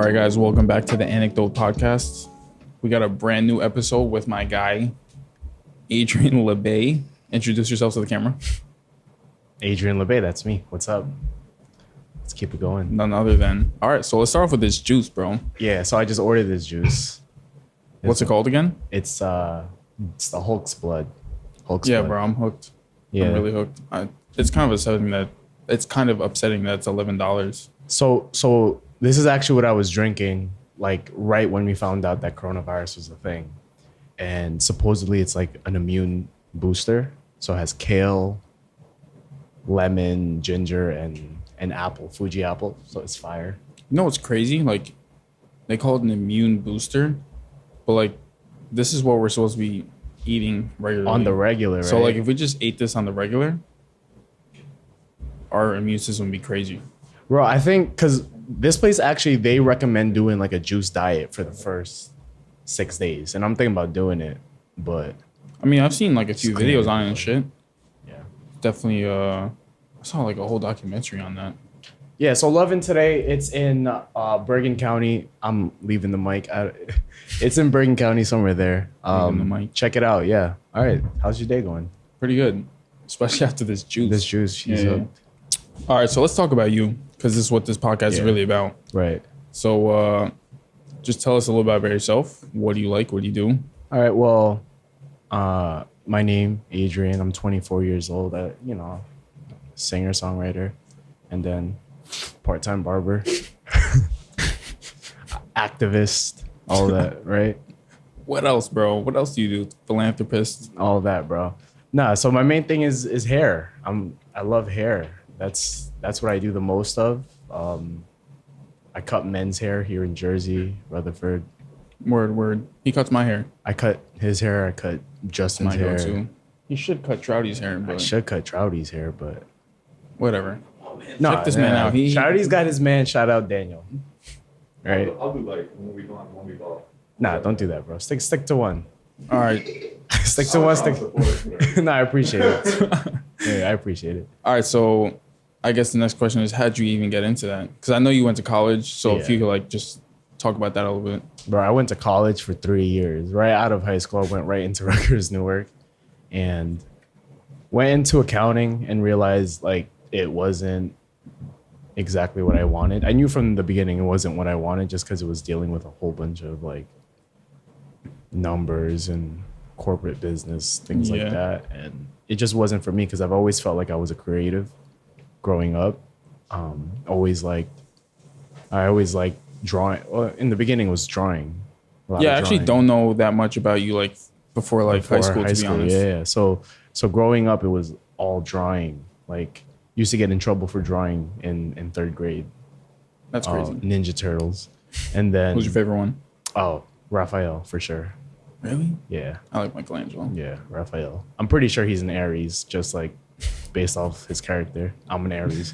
right, guys, welcome back to the Anecdote Podcast. We got a brand new episode with my guy, Adrian Labay. Introduce yourself to the camera. Adrian Labay, that's me. What's up? Let's keep it going. None other than... All right, so let's start off with this juice, bro. Yeah, so I just ordered this juice. What's it called again? It's the Hulk's blood. Hulk's Yeah, blood. bro, I'm hooked. Yeah. I'm really hooked. It's kind of upsetting that it's $11. So this is actually what I was drinking, like right when we found out that coronavirus was a thing. And supposedly it's like an immune booster. So it has kale, lemon, ginger, and apple, Fuji apple. So it's fire. You know what's crazy? Like, they call it an immune booster, but like, this is what we're supposed to be eating regularly. On the regular, right? So like, if we just ate this on the regular, our immune system would be crazy. Bro, I think because this place actually, they recommend doing like a juice diet for the first 6 days. And I'm thinking about doing it, but... I mean, I've seen like a few videos on it and shit. Yeah. Definitely, I saw like a whole documentary on that. Yeah, so Lovin' today, it's in Bergen County. I'm leaving the mic. It's in Bergen County, somewhere there. Leaving the mic. Check it out, yeah. All right, how's your day going? Pretty good, especially after this juice. This juice, she's Yeah. hooked. All right, so let's talk about you, because this is what this podcast is really about. Right. So just tell us a little bit about yourself. What do you like? What do you do? All right, well, my name, Adrian. I'm 24 years old. Singer, songwriter, and then part-time barber, activist, all that, right? What else, bro? What else do you do? Philanthropist? All that, bro. Nah, so my main thing is hair. I love hair. That's what I do the most of. I cut men's hair here in Jersey, Rutherford. Word. He cuts my hair. I cut his hair. I cut Justin's My hair. go-to. He should cut Traudi's hair, I but should cut Traudi's hair, but whatever. no. Check this man out. Traudi's got his man. Shout out Daniel. Right? I'll do like 1 week on, 1 week off. Nah, don't do that, bro. Stick to one. All right. Stick to one. No, I appreciate it. Yeah, I appreciate it. All right, so I guess the next question is, how'd you even get into that? Because I know you went to college, so if Yeah. you could like just talk about that a little bit. Bro, I went to college for 3 years. Right out of high school, I went right into Rutgers, Newark, and went into accounting and realized like it wasn't exactly what I wanted. I knew from the beginning it wasn't what I wanted just because it was dealing with a whole bunch of like numbers and corporate business, things like that. And it just wasn't for me because I've always felt like I was a creative growing up. I always liked drawing. Well, in the beginning, it was drawing. Yeah, I actually don't know that much about you like before high school, to be honest. Yeah. So growing up, it was all drawing. Like, used to get in trouble for drawing in third grade. That's crazy. Ninja Turtles. And then... Who's your favorite one? Oh, Raphael, for sure. Really? Yeah. I like Michelangelo. Yeah, Raphael. I'm pretty sure he's an Aries, just like based off his character. I'm an Aries.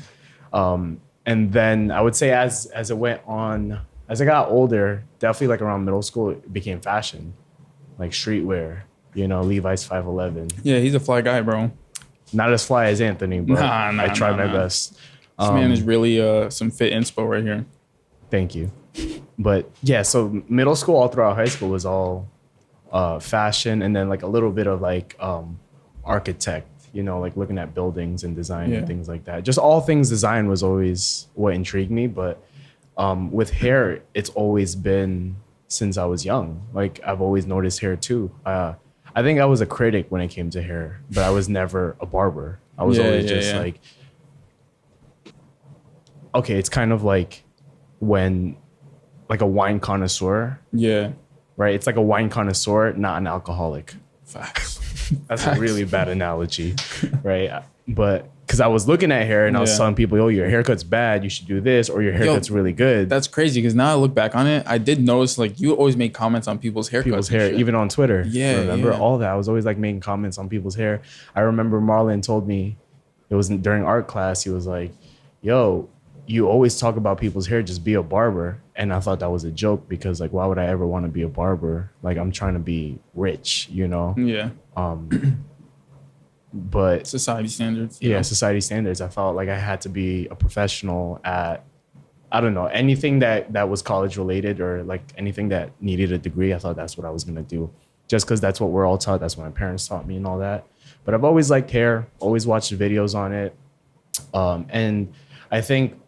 And then I would say as it went on, as I got older, definitely like around middle school, it became fashion, like streetwear, Levi's 511. Yeah, he's a fly guy, bro. Not as fly as Anthony, but Nah, I tried my best. This man is really some fit inspo right here. Thank you. But yeah, so middle school all throughout high school was all fashion, and then like a little bit of like architect, like looking at buildings and design and things like that. Just all things design was always what intrigued me. But with hair, it's always been since I was young. Like I've always noticed hair too. I think I was a critic when it came to hair, but I was never a barber. I was always just like, okay, it's kind of like when like a wine connoisseur. Yeah. Right? It's like a wine connoisseur, not an alcoholic. Facts. That's a really bad analogy, right? But because I was looking at hair and I was telling people, "Oh, your haircut's bad. You should do this," or "Your haircut's really good." That's crazy because now I look back on it, I did notice like you always make comments on people's haircuts. People's hair, even on Twitter. Yeah, remember all that? I was always like making comments on people's hair. I remember Marlon told me, it was during art class. He was like, "Yo, you always talk about people's hair. Just be a barber." And I thought that was a joke because like, why would I ever want to be a barber? Like, I'm trying to be rich, Yeah. But Society standards. yeah, society standards. I felt like I had to be a professional at I don't know, anything that was college related or like anything that needed a degree, I thought that's what I was gonna do. Just because that's what we're all taught. That's what my parents taught me and all that. But I've always liked hair, always watched the videos on it. And I think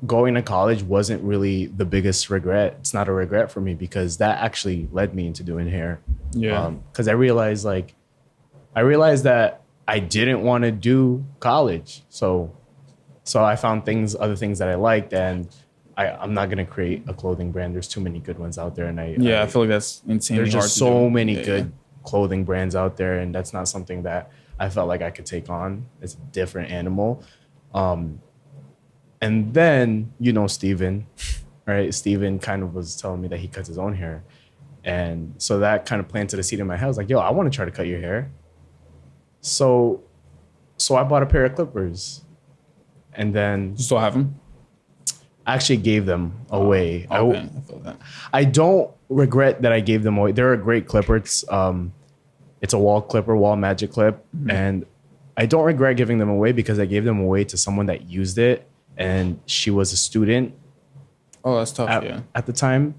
going to college wasn't really the biggest regret. It's not a regret for me because that actually led me into doing hair. Yeah. Because I realized that I didn't want to do college. So I found other things that I liked, and I'm not gonna create a clothing brand. There's too many good ones out there, and I feel like that's insanely there's hard just to so do. many good clothing brands out there, and that's not something that I felt like I could take on. It's a different animal. And then, Steven, right? Steven kind of was telling me that he cuts his own hair. And so that kind of planted a seed in my head. I was like, yo, I want to try to cut your hair. So I bought a pair of clippers. And then You still have them? I actually gave them away. Okay, I feel that. I don't regret that I gave them away. They're a great clipper. It's a wall clipper, wall magic clip. Mm-hmm. And I don't regret giving them away because I gave them away to someone that used it. And she was a student. Oh, that's tough, at the time.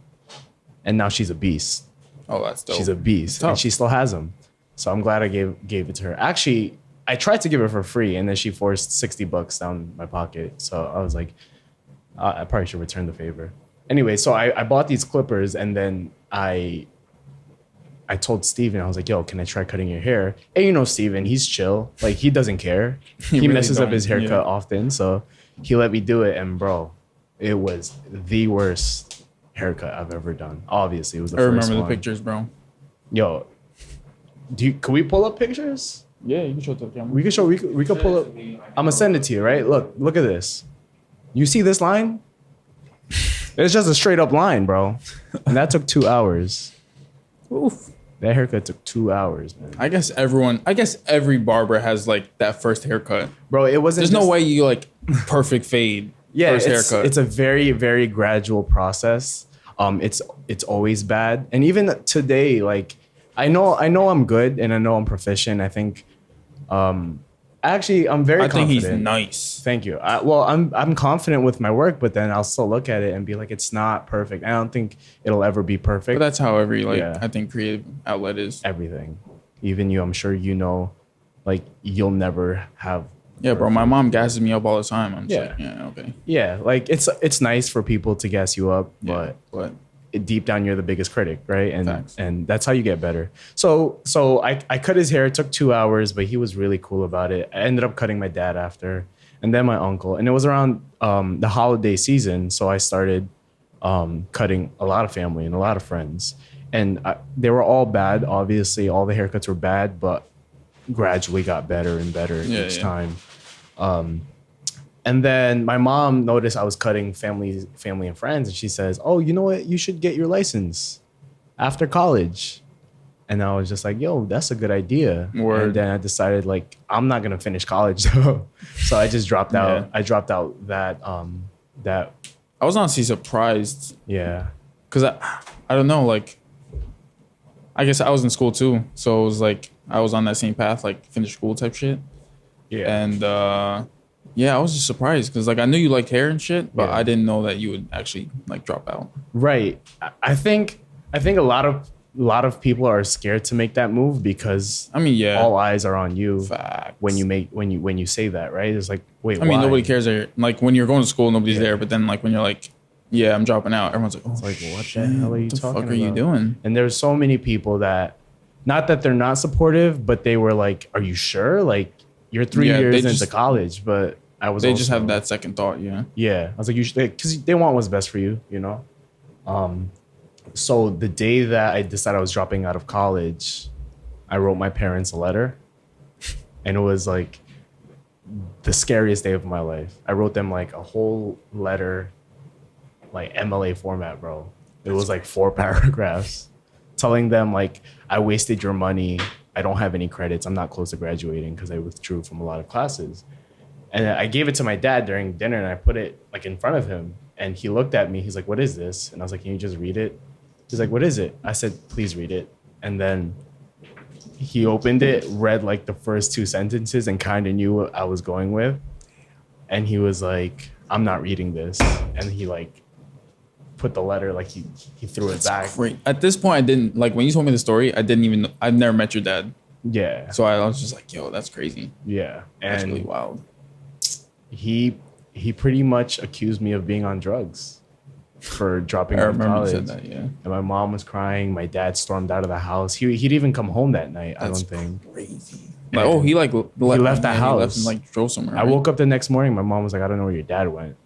And now she's a beast. Oh, that's dope. She's a beast. And she still has them. So I'm glad I gave it to her. Actually, I tried to give it for free, and then she forced $60 down my pocket. So I was like, I probably should return the favor. Anyway, so I bought these clippers, and then I told Steven, I was like, yo, can I try cutting your hair? And Steven, he's chill. Like, he doesn't care. He really messes up his haircut often. So he let me do it. And bro, it was the worst haircut I've ever done. Obviously, it was the first one. I remember the pictures, bro. Yo, can we pull up pictures? Yeah, you can show it to the camera. We could pull up. I'm gonna send it to you, right? Look at this. You see this line? It's just a straight up line, bro. And that took 2 hours. Oof. That haircut took 2 hours, man. I guess every barber has like that first haircut. Bro, it wasn't. There's no way you like perfect fade. Yeah, first haircut. It's a very, very gradual process. It's always bad. And even today, like I know I'm good and I know I'm proficient. I think actually I'm very confident. I think he's nice. Thank you. I'm confident with my work, but then I'll still look at it and be like, it's not perfect. I don't think it'll ever be perfect. But that's how every I think creative outlet is. Everything. Even you, I'm sure like you'll never have. Yeah, bro. My mom gasses me up all the time. I'm just like, yeah, okay. Yeah, like it's nice for people to gas you up, but deep down you're the biggest critic, right? And that's how you get better. So I cut his hair. It took 2 hours, but he was really cool about it. I ended up cutting my dad after, and then my uncle. And it was around the holiday season, so I started cutting a lot of family and a lot of friends. And they were all bad. Obviously, all the haircuts were bad, but gradually got better and better each time. And then my mom noticed I was cutting family and friends, and she says, "Oh, you know what? You should get your license after college." And I was just like, "Yo, that's a good idea." Word. And then I decided like I'm not gonna finish college though, so I just dropped out. I dropped out that. I was honestly surprised. Yeah. Cause I don't know, like I guess I was in school too, so it was like I was on that same path, like finish school type shit. Yeah. And yeah, I was just surprised because like I knew you liked hair and shit, but I didn't know that you would actually like drop out. Right. I think a lot of people are scared to make that move because all eyes are on you. Facts. when you say that, right? It's like, wait, I mean, nobody cares there. Like when you're going to school, nobody's there, but then like when you're like, yeah, I'm dropping out, everyone's like, oh, it's like, what the hell are you talking about? What the fuck are you doing? And there's so many people that, not that they're not supportive, but they were like, are you sure? Like you're 3 years into college, but they just have that second thought, yeah. Yeah, I was like, you should, because they want what's best for you, you know. So the day that I decided I was dropping out of college, I wrote my parents a letter, and it was like the scariest day of my life. I wrote them like a whole letter, like MLA format, bro. It was like 4 paragraphs, telling them like I wasted your money. I don't have any credits. I'm not close to graduating because I withdrew from a lot of classes. And I gave it to my dad during dinner, and I put it like in front of him. And he looked at me. He's like, "What is this?" And I was like, "Can you just read it?" He's like, "What is it?" I said, "Please read it." And then he opened it, read like the first 2 sentences, and kind of knew what I was going with. And he was like, I'm not reading this. And he like put the letter, like he threw it back. Great. At this point, I didn't like when you told me the story. I didn't even. I've never met your dad, Yeah. so I was just like, "Yo, that's crazy. Yeah. That's And really wild." he pretty much accused me of being on drugs for dropping I out of remember you college. said that. Yeah. And my mom was crying. My dad stormed out of the house. He'd even come home that night. That's I don't think. crazy. Like, oh, he like left the He house. left and like drove somewhere. I right? woke up the next morning. My mom was like, I don't know where your dad went.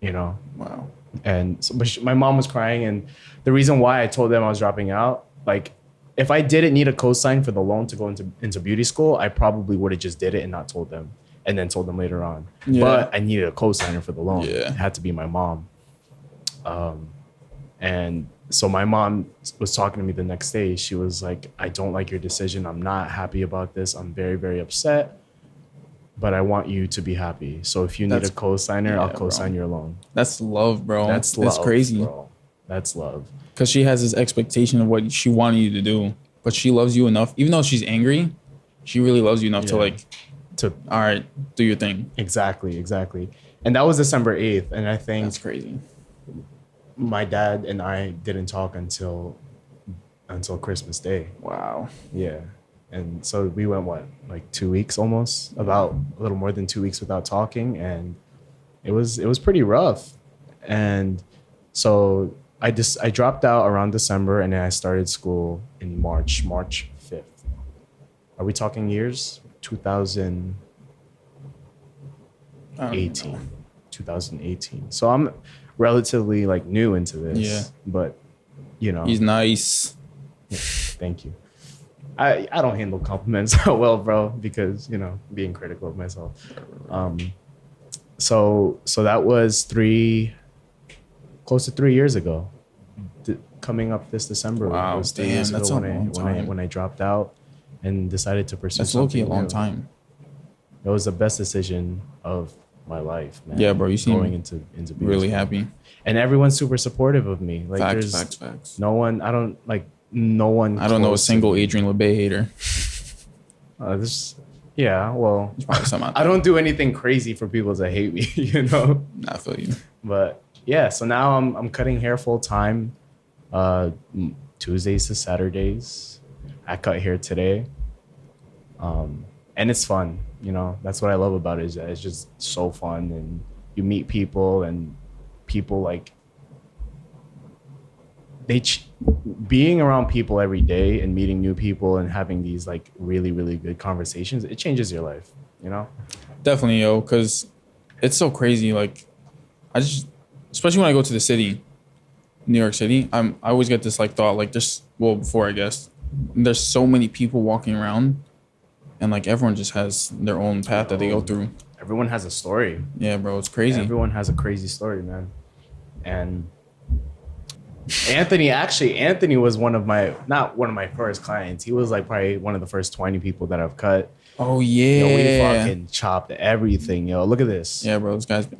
You know. Wow. And so, but my mom was crying, and the reason why I told them I was dropping out, like, if I didn't need a cosign for the loan to go into beauty school, I probably would have just did it and not told them, and then told them later on. Yeah. But I needed a cosigner for the loan. Yeah. It had to be my mom. And so my mom was talking to me the next day. She was like, I don't like your decision. I'm not happy about this. I'm very, very upset. But I want you to be happy. So if you need a cosigner, I'll cosign your loan. That's love, bro. That's love. That's crazy. Bro. That's love. Because she has this expectation of what she wanted you to do, but she loves you enough. Even though she's angry, she really loves you enough to like, all right, do your thing. Exactly. And that was December 8th. And I think That's crazy. my dad and I didn't talk until Christmas Day. Wow. Yeah. And so we went, like 2 weeks almost, about a little more than 2 weeks without talking. And it was pretty rough. And so I dropped out around December, and then I started school in March 5th. Are we talking years? 2018. 2018. So I'm relatively like new into this. Yeah. But, you know. He's nice. Thank you. I don't handle compliments so well, bro, because, you know, being critical of myself. So that was close to 3 years ago. Coming up this December. Wow, was 3 damn, years that's ago a long time. when I dropped out and decided to pursue That's something low-key a long new. time. It was the best decision of my life, man. Yeah, bro, you seem going into beauty really school. happy. And everyone's super supportive of me. Like Facts. no one. I don't know a single Adrian Labay hater. Yeah, well, Probably some out I there. don't do anything crazy for people to hate me, you know. Nah, I feel you. But yeah, so now I'm cutting hair full time, Tuesdays to Saturdays. I cut hair today, and it's fun. You know, that's what I love about it. Is that it's just so fun, and you meet people, and people like being around people every day and meeting new people and having these like really, really good conversations. It changes your life, you know. Definitely, yo, because it's so crazy. Like, especially when I go to the city, New York City, I always get this like thought, like before I guess, there's so many people walking around, and like everyone just has their own path that they go through. Everyone has a story. Yeah, bro, it's crazy. Everyone has a crazy story, man. And Anthony was not one of my first clients. He was like probably one of the first 20 people that I've cut. Oh yeah, Yo, we fucking chopped everything, yo. Look at this. yeah, bro, this guy's been.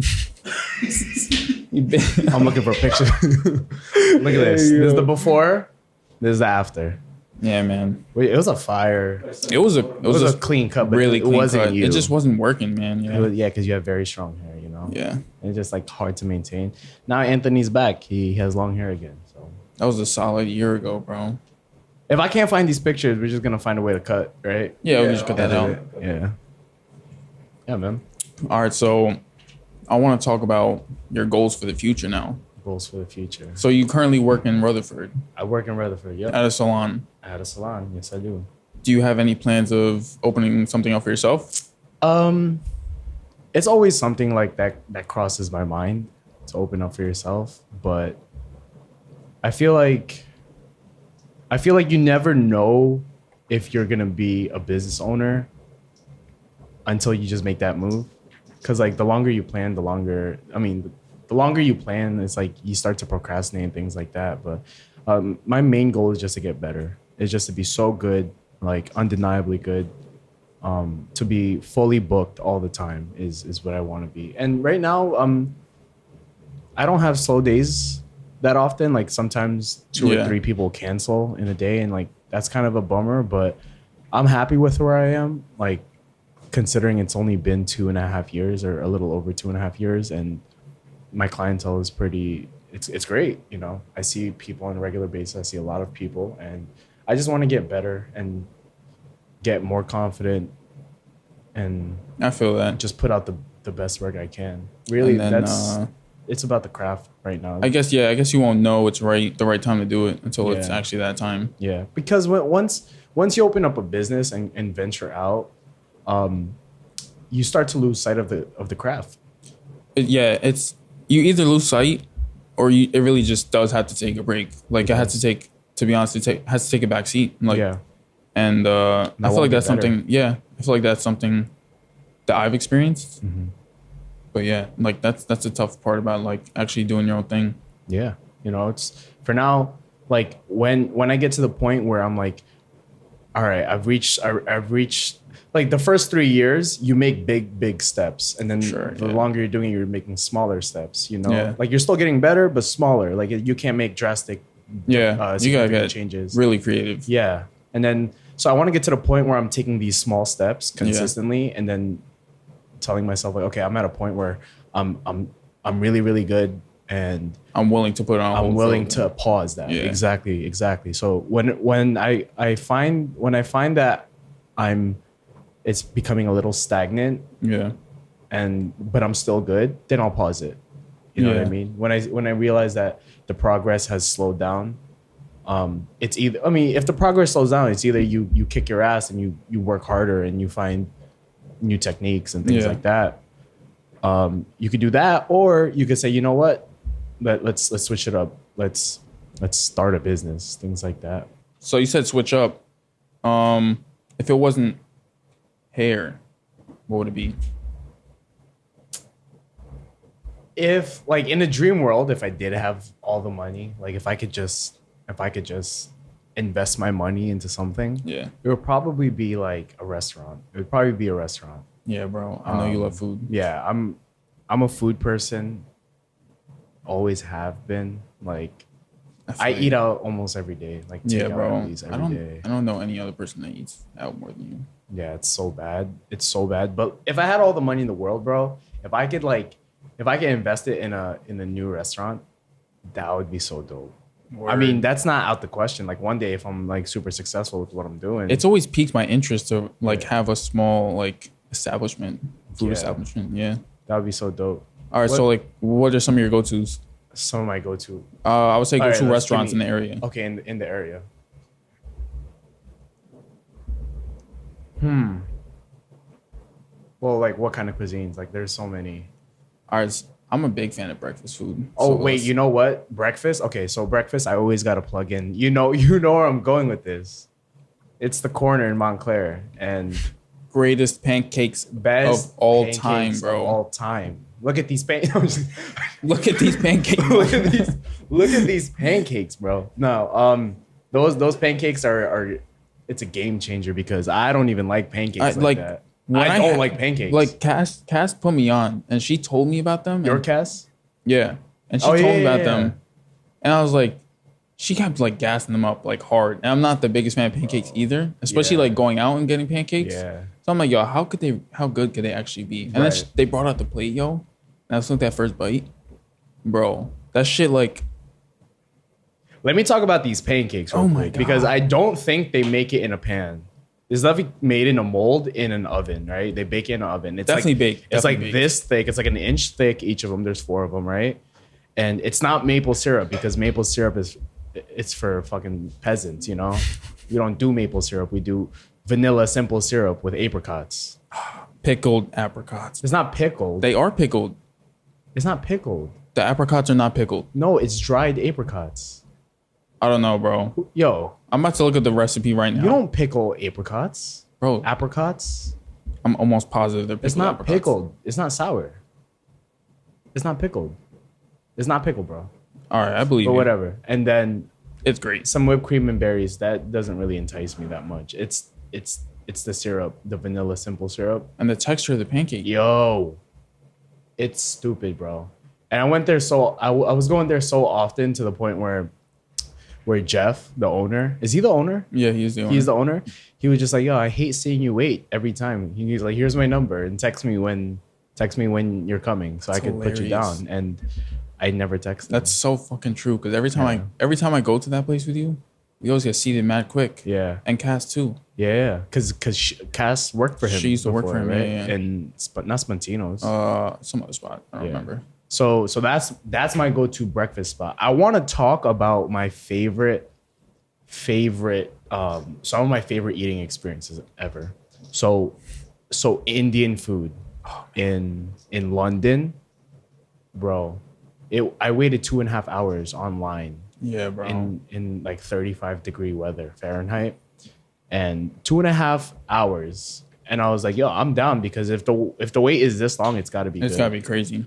I'm looking for a picture. Look at this. This is the before. This is the after. Yeah, man. Wait, it was a fire. It was a clean cut, but really it clean wasn't cut. you. It just wasn't working, man. It Yeah, was, yeah, because you have very strong hair, you know. yeah. And it's just like hard to maintain. Now Anthony's back. He has long hair again. So That was a solid year ago, bro. if I can't find these pictures, we're just gonna find a way to cut, right? Yeah, we just cut that out. Edit it. Yeah. Yeah, man. All right, so I want to talk about your goals for the future now. Goals for the future. So you currently work in Rutherford I work in Rutherford. Yep. at a salon. I had a salon. Yes, I do. Do you have any plans of opening something up for yourself? It's always something like that crosses my mind to open up for yourself, but I feel like you never know if you're gonna be a business owner until you just make that move. Cause like the longer you plan, the longer you plan, it's like you start to procrastinate and things like that. But my main goal is just to get better. It's just to be so good, like undeniably good. To be fully booked all the time is what I want to be. And right now, I don't have slow days that often. Like sometimes two or three people cancel in a day, and like that's kind of a bummer. But I'm happy with where I am. Like considering it's only been 2.5 years or a little over 2.5 years, and my clientele is pretty. It's great. You know, I see people on a regular basis. I see a lot of people, and I just want to get better and get more confident, and I feel that. just put out the best work I can. Really, And then, it's about the craft right now. I guess you won't know it's the right time to do it until it's Yeah. actually that time. Yeah, because once you open up a business and venture out, you start to lose sight of the craft. It's you either lose sight or it really just does have to take a break. Like it has to take, to be honest, has to take a back seat. Like, Yeah. And I feel won't like be that's better. something. Yeah, I feel like that's something that I've experienced. Mm-hmm. But yeah, like that's the tough part about like actually doing your own thing. Yeah, you know, it's for now. Like when I get to the point where I'm like, all right, I've reached like the first 3 years, you make big steps, and then Sure, the yeah. longer you're doing it, you're making smaller steps. You know, Yeah. like you're still getting better, but smaller. Like you can't make drastic Yeah, you gotta significant get changes. really creative. Yeah, and then so I want to get to the point where I'm taking these small steps consistently, and then telling myself like, okay, I'm at a point where I'm really good, and I'm willing to put it on hold. I'm for willing a to pause that. Yeah. Exactly. So when I find that it's becoming a little stagnant, Yeah. but I'm still good, then I'll pause it. You know what I Yeah. mean? When I realize that the progress has slowed down, it's either, I mean, if the progress slows down, it's either you kick your ass and you work harder and you find new techniques and things Yeah. like that. You could do that, or you could say, you know what, let's switch it up. Let's start a business, things like that. So you said switch up. If it wasn't hair, what would it be? If like in a dream world, if I did have all the money, like if I could just invest my money into something, Yeah. it would probably be like a restaurant. It would probably be a restaurant. Yeah, bro. I know you love food. Yeah, I'm a food person. Always have been. Like I feel eat you. out almost every day. Like Yeah, takeout bro. at least I every day. don't know any other person that eats out more than you. Yeah, it's so bad. It's so bad. But if I had all the money in the world, bro, if I could invest it in a new restaurant, that would be so dope. I mean, that's not out the question. Like one day, if I'm like super successful with what I'm doing, It's always piqued my interest to like have a small like establishment, food Yeah. establishment. Yeah. that would be so dope. All right. What- So like, what are some of your go-tos? Some of my go-to. I would say All go right, to let's restaurants give in me- the area. Okay, in the area. Well, like what kind of cuisines? Like there's so many. All right. I'm a big fan of breakfast food. Oh So wait, let's- you know what? Breakfast? Okay, so breakfast I always gotta plug in. You know where I'm going with this. It's the corner in Montclair and greatest pancakes best of all pancakes time, bro. Of all time. Look at these pancakes. Look at these pancakes. Look at these pancakes, bro. No, those pancakes are it's a game changer because I don't even like pancakes like that. when I don't ha- like pancakes. Like Cass put me on, and she told me about them. your and- Cass? Yeah, and she Oh, told yeah, me about yeah, them, and I was like, she kept like gassing them up like hard. And I'm not the biggest fan of pancakes either, especially Yeah. like going out and getting pancakes. Yeah. So I'm like, yo, how good could they actually be? And then Right. they brought out the plate, yo, and I was like that first bite, bro. That shit like, Let me talk about these pancakes real Oh my quick because God. I don't think they make it in a pan. It's definitely made in a mold in an oven, right? They bake it in an oven. It's Definitely like, baked. It's Definitely like baked. this thick. It's like an inch thick. Each of them. There's 4 of them, right? And it's not maple syrup because maple syrup it's for fucking peasants, you know? We don't do maple syrup. We do vanilla simple syrup with apricots. pickled apricots. It's not pickled. They are pickled. It's not pickled. The apricots are not pickled. No, it's dried apricots. I don't know, bro. Yo, I'm about to look at the recipe right now. you don't pickle apricots. bro. Apricots? I'm almost positive they're pickled. It's not apricots. pickled. It's not sour. It's not pickled. It's not pickled, bro. All right, I believe But you. whatever. And then It's great. some whipped cream and berries. That doesn't really entice me that much. It's the syrup, the vanilla simple syrup. And the texture of the pancake. Yo, it's stupid, bro. And I went there I was going there so often to the point where Jeff, the owner, is he the owner? Yeah, he's the owner. He's the owner. He was just like, yo, I hate seeing you wait every time. He's like, here's my number and text me when Text me when you're coming so That's I could put you hilarious. down. And I never texted. That's so fucking true. Because every time I go to that place with you, we always get seated mad quick. Yeah. And Cass too. Yeah. Because Cass worked for him. She used to work for him, right? yeah. And not Spontino's. Some other spot. I don't remember. So that's my go-to breakfast spot. I want to talk about my favorite some of my favorite eating experiences ever. So Indian food in London, bro. I waited 2.5 hours online Yeah, bro. in like 35-degree weather Fahrenheit, and 2.5 hours. And I was like, yo, I'm down, because if the wait is this long, it's got to be It's good. gotta be crazy.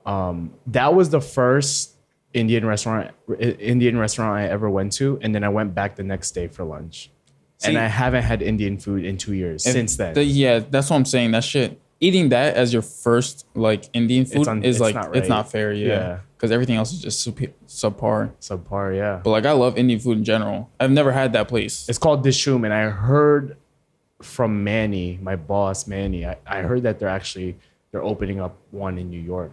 That was the first Indian restaurant I ever went to, and then I went back the next day for lunch. See, and I haven't had Indian food in 2 years since then. Yeah, that's what I'm saying. That shit. Eating that as your first like Indian food it's like not it's right. not fair. Yeah. Yeah, because everything else is just subpar. Subpar, yeah. But like I love Indian food in general. I've never had that place. It's called Dishoom, and I heard from Manny, my boss Manny, I heard that they're opening up one in New York.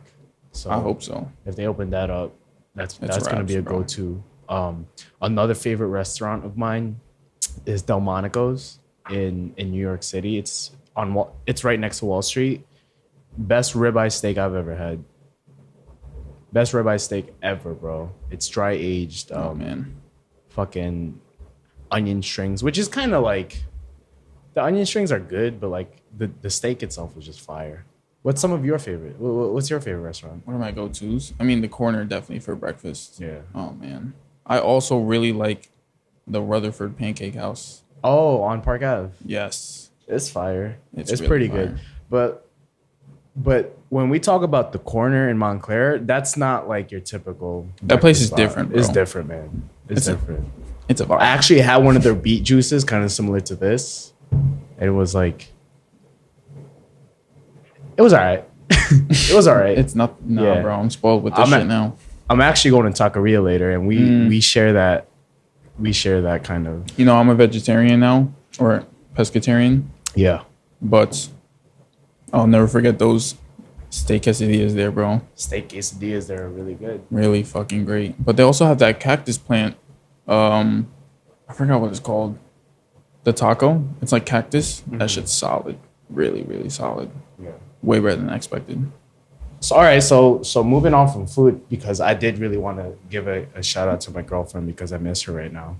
So I hope so. if they open that up, that's gonna be a raps, bro. go-to. Another favorite restaurant of mine is Delmonico's in New York City. It's right next to Wall Street. Best ribeye steak I've ever had. Best ribeye steak ever, bro. It's dry aged. Oh man. Fucking onion strings, which is kind of like, the onion strings are good, but like the steak itself was just fire. What's some of your favorite? What's your favorite restaurant? What are my go-tos? I mean, the corner definitely for breakfast. Yeah. Oh man. I also really like the Rutherford Pancake House. Oh, on Park Ave. Yes. It's fire. It's really pretty fire. good. But when we talk about the corner in Montclair, that's not like your typical. That place is spot. different, bro. It's different, man. It's different. It's a vibe. I actually had one of their beet juices, kind of similar to this. And it was like, it was all right. It was all right. It's not. No, Yeah. bro. I'm spoiled with this shit now. I'm actually going to Taqueria later, and we share that. We share that kind of. You know, I'm a vegetarian now, or pescatarian, Yeah. but I'll never forget those steak quesadillas there, bro. Steak quesadillas, they're really good. Really fucking great. But they also have that cactus plant. I forgot what it's called. The taco. It's like cactus. That shit's solid. Really, really solid. Yeah. Way better than I expected. So all right, so moving on from food, because I did really want to give a shout out to my girlfriend because I miss her right now.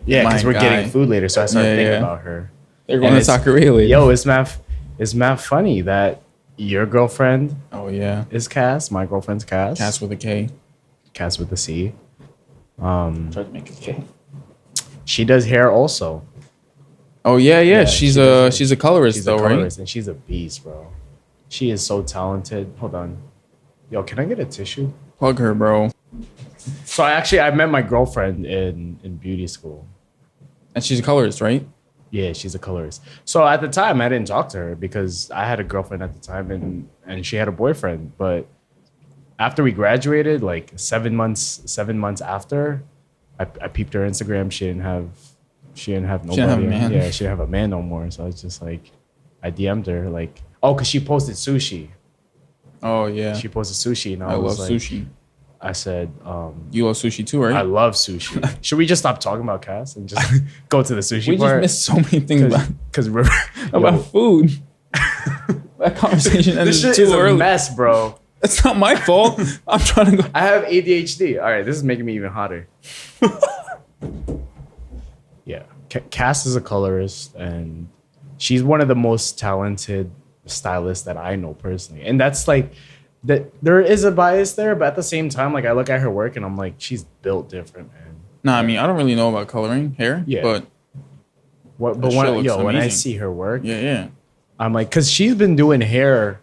Yeah, because My we're guy. getting food later, so I started Yeah, thinking yeah. about her. They're going And to Taqueria later. Yo, it's math funny that your girlfriend Oh yeah. is Cass, my girlfriend's Cass. Cass with a K. Cass with a C. Tried to make a K. She does hair also. Oh yeah, yeah. she She's does a colorist She's though, a colorist, right? and she's a beast, bro. She is so talented. Hold on. Yo, can I get a tissue? Plug her, bro. So I met my girlfriend in beauty school. And she's a colorist, right? Yeah, she's a colorist. So at the time, I didn't talk to her because I had a girlfriend at the time and she had a boyfriend. But after we graduated, like 7 months after, I peeped her Instagram. She didn't have nobody. She didn't have a man. Yeah, she didn't have a man no more. So I was just like, I DM'd her like, oh, because she posted sushi. Oh yeah. She posted sushi, and I was love like, sushi. I said, You love sushi too, right? I love sushi. Should we just stop talking about Cass and just go to the sushi we just part? missed so many things Because about food. That conversation ended this shit too is early. a mess, bro. It's not my fault. I'm trying to go. I have ADHD. All right, this is making me even hotter. Yeah, Cass is a colorist, and she's one of the most talented stylists that I know personally. And that's like, that there is a bias there, but at the same time, like I look at her work and I'm like, she's built different, man. Nah, I mean, I don't really know about coloring hair. Yeah. But But That shit looks when I amazing. see her work, yeah. I'm like, because she's been doing hair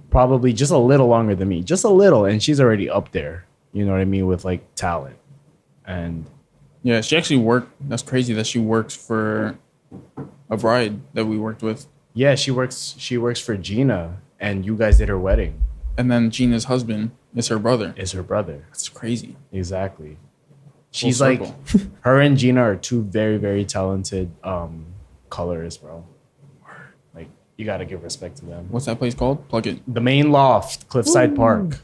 probably just a little longer than me, just a little, and she's already up there. You know what I mean, with like talent. And Yeah, she actually worked. That's crazy that she works for a bride that we worked with. yeah, she works for Gina, and you guys did her wedding. And then Gina's husband is her brother. Is her brother. That's crazy. Exactly. She's Full like, circle. her and Gina are two very, very talented colorists, bro. Like, you got to give respect to them. What's that place called? Plug it. The Main Loft, Cliffside Park.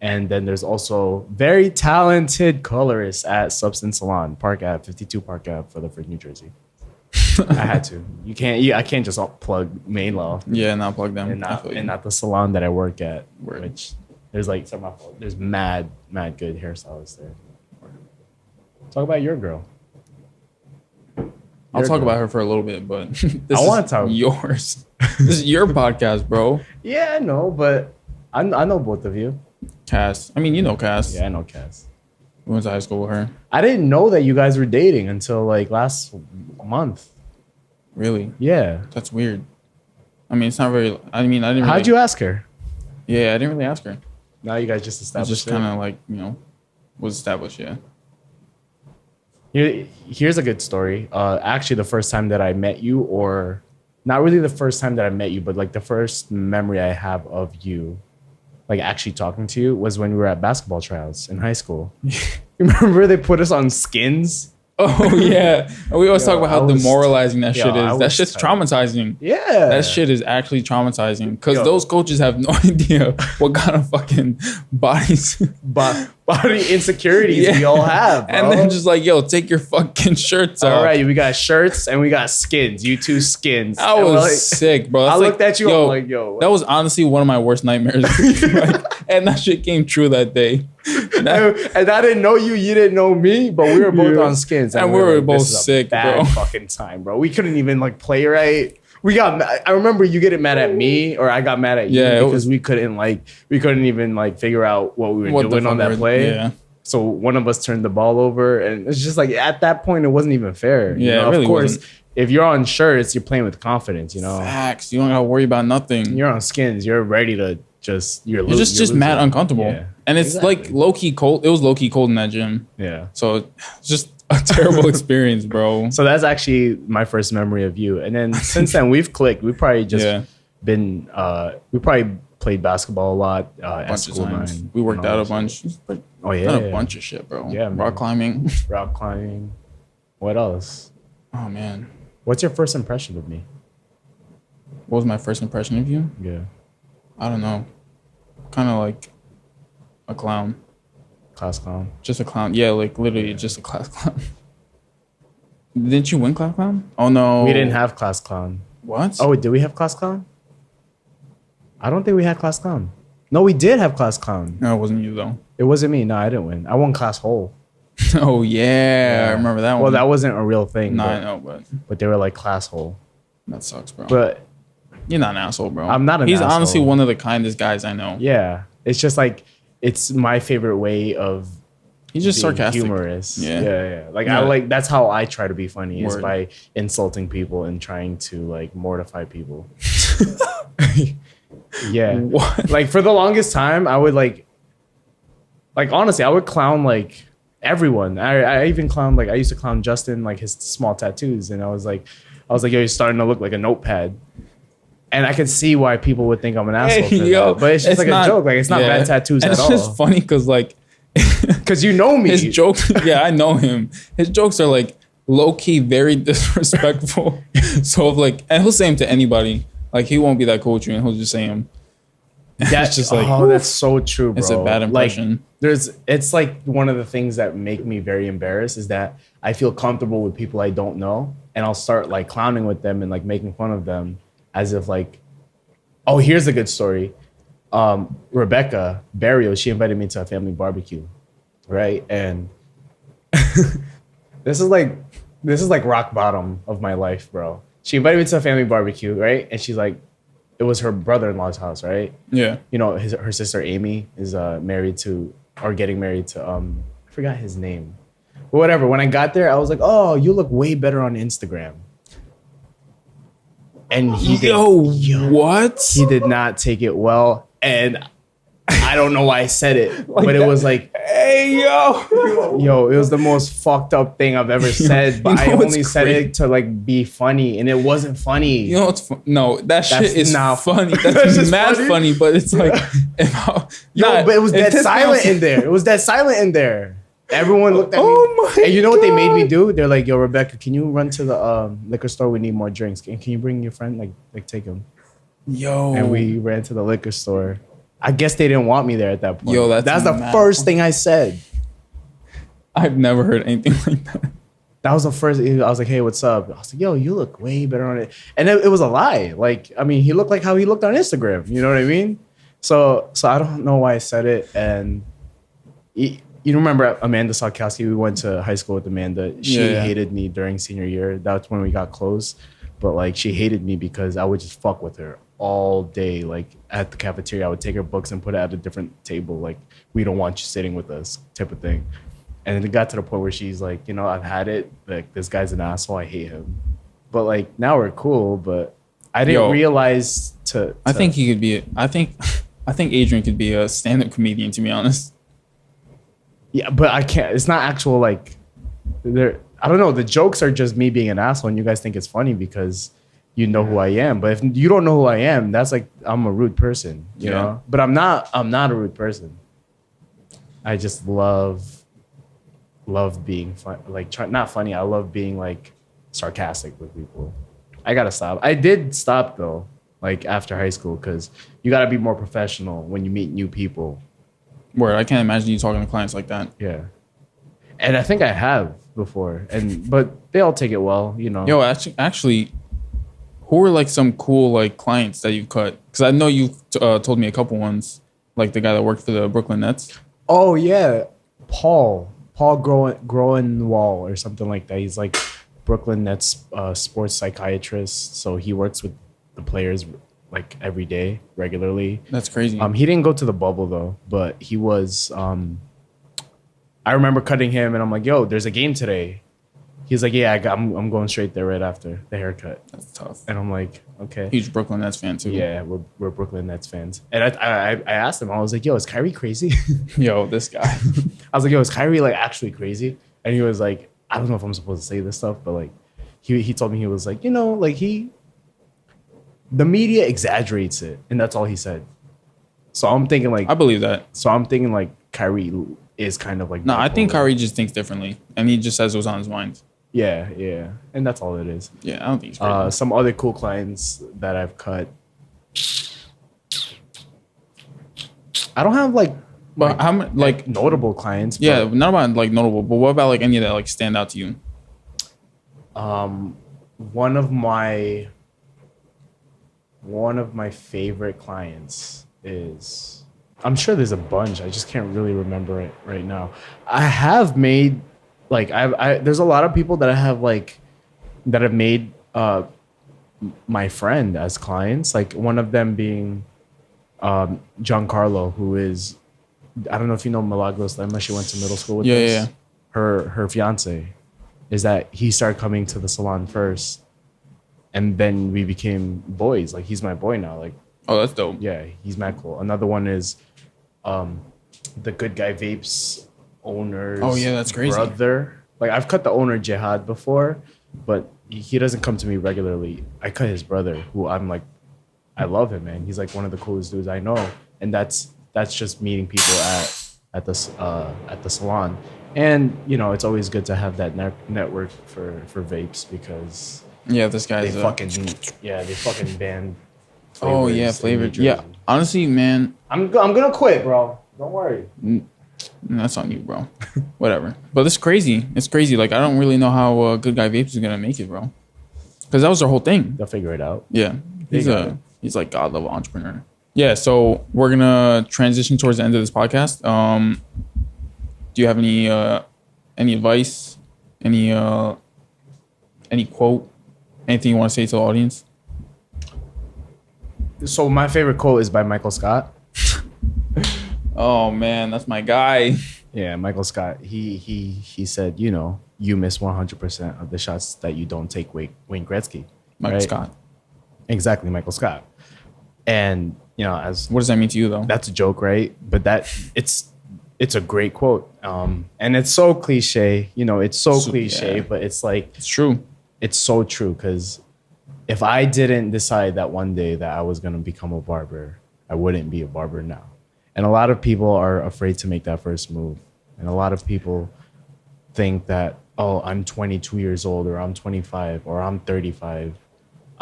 And then there's also very talented colorists at Substance Salon, Park Ave, 52 Park Ave, Rutherford, New Jersey. I had to. I can't just plug Main Loft. Yeah, not plug them. And not the salon that I work at. Word. Which there's there's mad good hairstylists there. Talk about your girl. I'll talk about her for a little bit, but I want to talk. Yours. This is your podcast, bro. Yeah, I know, but I know both of you. Cass. I mean, you know Cass. Yeah, I know Cass. We went to high school with her. I didn't know that you guys were dating until like last month. Really? Yeah. That's weird. I mean, it's not very. I mean, I didn't. How'd you ask her? Yeah, I didn't really ask her. Now you guys just It established just kind of like, was established. Yeah. Here's a good story. Actually, the first time that I met you, or not really the first time that I met you, but like the first memory I have of you, like actually talking to you, was when we were at basketball tryouts in high school. You remember they put us on skins? Oh yeah, we always talk about how demoralizing that shit is. That shit's tight. Traumatizing. Yeah, that shit is actually traumatizing because those coaches have no idea what kind of fucking bodies, body insecurities we all have, bro. And then just like, yo, take your fucking shirts off. All right, we got shirts and we got skins. You two skins. I was sick, bro. I looked at you. I'm like, yo, that was honestly one of my worst nightmares. And that shit came true that day. And I didn't know you. You didn't know me, but we were both on skins, and we were both sick, bro. Fucking time, bro. We couldn't even like play right. I remember you getting mad at me, or I got mad at you because we couldn't even figure out what we were doing on that play. Yeah. So one of us turned the ball over, and it's just like at that point it wasn't even fair. Yeah, it really of course. Wasn't. If you're on shirts, you're playing with confidence. Facts. You don't gotta worry about nothing. You're on skins. You're ready to you're just mad uncomfortable. Yeah. And it's like low key cold. It was low key cold in that gym. Yeah. So it's just a terrible experience, bro. So that's actually my first memory of you. And then since then we've clicked. We've probably just been we probably played basketball a lot at school. We worked out a bunch. Oh yeah. Done a bunch of shit, bro. Yeah, man. Rock climbing. What else? Oh man. What's your first impression of me? What was my first impression of you? Yeah. I don't know. Kind of like a clown. Class clown? Just a clown. Yeah, like literally just a class clown. Didn't you win class clown? Oh, no. We didn't have class clown. What? Oh, did we have class clown? I don't think we had class clown. No, we did have class clown. No, it wasn't you, though. It wasn't me. No, I didn't win. I won class whole. Oh, yeah. I remember that one. Well, that wasn't a real thing. No, I know, but they were like class whole. That sucks, bro. But you're not an asshole, bro. I'm not an asshole. He's honestly one of the kindest guys I know. Yeah. It's just like, it's my favorite way of he's just sarcastic. Humorous. Yeah. Like, that's how I try to be funny is by insulting people and trying to like mortify people. Yeah. What? Like for the longest time, I would like honestly, I would clown like everyone. I even clown, like I used to clown Justin, like his small tattoos. And I was like, yo, you're starting to look like a notepad. And I can see why people would think I'm an asshole for that. But it's just like a joke. Like it's not bad tattoos at all. It's just funny because like because you know me. His jokes, yeah, I know him. His jokes are like low key, very disrespectful. So like, and he'll say them to anybody. Like he won't be that cool with you, and he'll just say them. That's just like, oh, that's so true, bro. It's a bad impression. Like, it's like one of the things that make me very embarrassed is that I feel comfortable with people I don't know, and I'll start like clowning with them and like making fun of them as if like, oh, here's a good story. Rebecca Barrios, she invited me to a family barbecue, right? And this is like rock bottom of my life, bro. She invited me to a family barbecue, right? And she's like, it was her brother-in-law's house, right? Yeah. You know, her sister Amy is getting married to I forgot his name. But whatever. When I got there, I was like, oh, you look way better on Instagram. And what? He did not take it well. And I don't know why I said it, but it was like, hey, yo, it was the most fucked up thing I've ever said. But I only said it to like be funny, and it wasn't funny. You know what's no, that shit is not funny. That's mad funny, but it's like, but it was dead silent in there. It was dead silent in there. Everyone looked at me. Oh my And you know what they made me God. do? They're like, "Yo, Rebecca, can you run to the liquor store? We need more drinks. Can you bring your friend? Like take him." Yo. And we ran to the liquor store. I guess they didn't want me there at that point. Yo, that's the mad first funny. thing I said. I've never heard anything like that. That was the first. I was like, "Hey, what's up?" I was like, "Yo, you look way better on it." And it was a lie. Like, I mean, he looked like how he looked on Instagram. You know what I mean? So I don't know why I said it. And you remember Amanda Salkowski? We went to high school with Amanda. She Yeah. hated me during senior year. That's when we got close. But like, she hated me because I would just fuck with her all day. Like at the cafeteria, I would take her books and put it at a different table. Like, we don't want you sitting with us, type of thing. And then it got to the point where she's like, you know, I've had it. Like, this guy's an asshole. I hate him. But like, now we're cool. But I didn't realize to. I think he could be. I think Adrian could be a stand-up comedian. To be honest. Yeah, but I can't. It's not actual like. I don't know. The jokes are just me being an asshole, and you guys think it's funny because you know who I am. But if you don't know who I am, that's like I'm a rude person, you know. But I'm not. I'm not a rude person. I just love being fun. Like not funny. I love being like sarcastic with people. I gotta stop. I did stop though, like after high school, because you gotta be more professional when you meet new people. Where I can't imagine you talking to clients like that. Yeah. And I think I have before, but they all take it well, you know. Yo, actually, who are like some cool like clients that you've cut? Because I know you told me a couple ones, like the guy that worked for the Brooklyn Nets. Oh yeah, Paul Groenwald or something like that. He's like Brooklyn Nets sports psychiatrist, so he works with the players like every day regularly. That's crazy. He didn't go to the bubble though, but he was. I remember cutting him, and I'm like, "Yo, there's a game today." He's like, "Yeah, I'm going straight there right after the haircut." That's tough. And I'm like, "Okay." Huge Brooklyn Nets fan too. Yeah, we're Brooklyn Nets fans. And I asked him, I was like, "Yo, is Kyrie crazy?" Yo, this guy. I was like, "Yo, is Kyrie like actually crazy?" And he was like, "I don't know if I'm supposed to say this stuff, but like, he told me he was like, you know, like the media exaggerates it, and that's all he said." So I'm thinking like, I believe that. so I'm thinking like Kyrie is kind of like. No, I think bipolar. Kyrie just thinks differently, and he just says what's on his mind. Yeah, and that's all it is. Yeah, I don't think he's crazy. Some other cool clients that I've cut. I don't have like but how many like? notable clients. Yeah, not about like notable, but what about like any that like stand out to you? One of my favorite clients is, I'm sure there's a bunch. I just can't really remember it right now. I have made like there's a lot of people that I have like that have made my friend as clients. Like one of them being Giancarlo, who is, I don't know if you know Milagros Lema. She went to middle school with us. Yeah. Her fiance is that he started coming to the salon first, and then we became boys. Like he's my boy now. Like, Oh, that's dope. yeah, he's mad cool. Another one is the Good Guy Vapes owner's Oh, yeah, that's crazy. brother. Like I've cut the owner Jihad before, but he doesn't come to me regularly. I cut his brother, who I'm like, I love him, man. He's like one of the coolest dudes I know, and that's just meeting people at the salon. And you know, it's always good to have that network for vapes because Yeah, this they guy's fucking banned. Oh flavors yeah, in flavored. New Yeah, Jersey. honestly, man, I'm gonna quit, bro. Don't worry. that's on you, bro. Whatever. But it's crazy. It's crazy. Like I don't really know how Good Guy Vapes is gonna make it, bro. Because that was their whole thing. They'll figure it out. Yeah, They got it. he's like god level entrepreneur. Yeah, so we're gonna transition towards the end of this podcast. Do you have any advice, any quote, anything you want to say to the audience? So my favorite quote is by Michael Scott. Oh man, that's my guy. Yeah, Michael Scott. He said, you know, you miss 100% of the shots that you don't take. Wayne Gretzky. Michael right? Scott. Exactly, Michael Scott. And you know, as What does that mean to you though? that's a joke, right? But it's a great quote. And it's so cliche. You know, it's so cliche, yeah. but it's like It's true. it's so true because if I didn't decide that one day that I was going to become a barber, I wouldn't be a barber now. And a lot of people are afraid to make that first move. And a lot of people think that, oh, I'm 22 years old, or I'm 25, or I'm 35.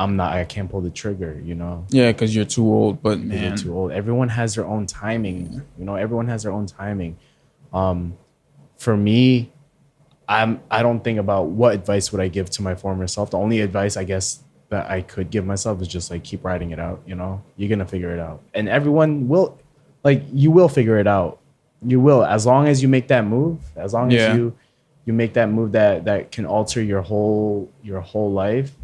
I can't pull the trigger, you know? Yeah, because you're too old. But You're man, too old. Everyone has their own timing. You know, everyone has their own timing. For me, I don't think about what advice would I give to my former self. The only advice I guess that I could give myself is just like keep writing it out, you know? You're gonna figure it out. And everyone will, like, you will figure it out. You will, as long as you make that move, as long as you make that move that can alter your whole life,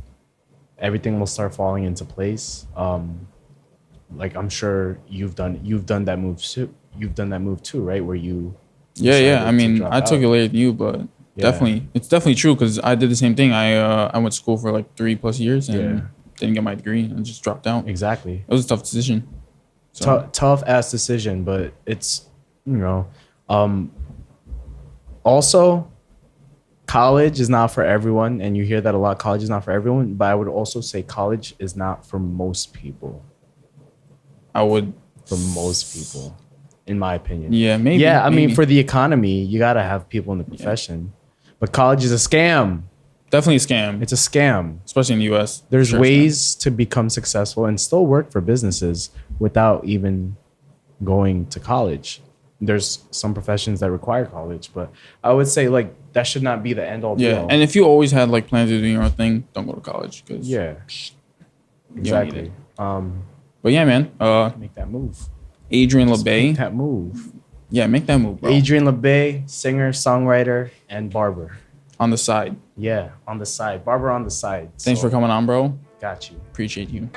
everything will start falling into place. Like I'm sure you've done that move too. You've done that move too, right? Where you I mean, I took it later than you, but it's definitely true because I did the same thing. I went to school for like 3+ years and didn't get my degree and just dropped out. Exactly. It was a tough decision. So. Tough ass decision, but it's, you know, also college is not for everyone, and you hear that a lot. College is not for everyone, but I would also say college is not for most people. For most people, in my opinion. Yeah, maybe. Yeah, I maybe. mean, for the economy, you gotta have people in the profession, but college is a scam. Definitely a scam. It's a scam, especially in the U.S. There's ways to become successful and still work for businesses without even going to college. There's some professions that require college, but I would say like that should not be the end all. Yeah, and if you always had like plans to do your own thing, don't go to college because exactly. But yeah, man, make that move. Adrian Labay. Make that move. Yeah, make that move, bro. Adrian Labay, singer, songwriter, and barber. On the side. Yeah, on the side. Barber on the side. Thanks for coming on, bro. Got you. Appreciate you.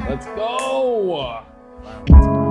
Let's go. Wow.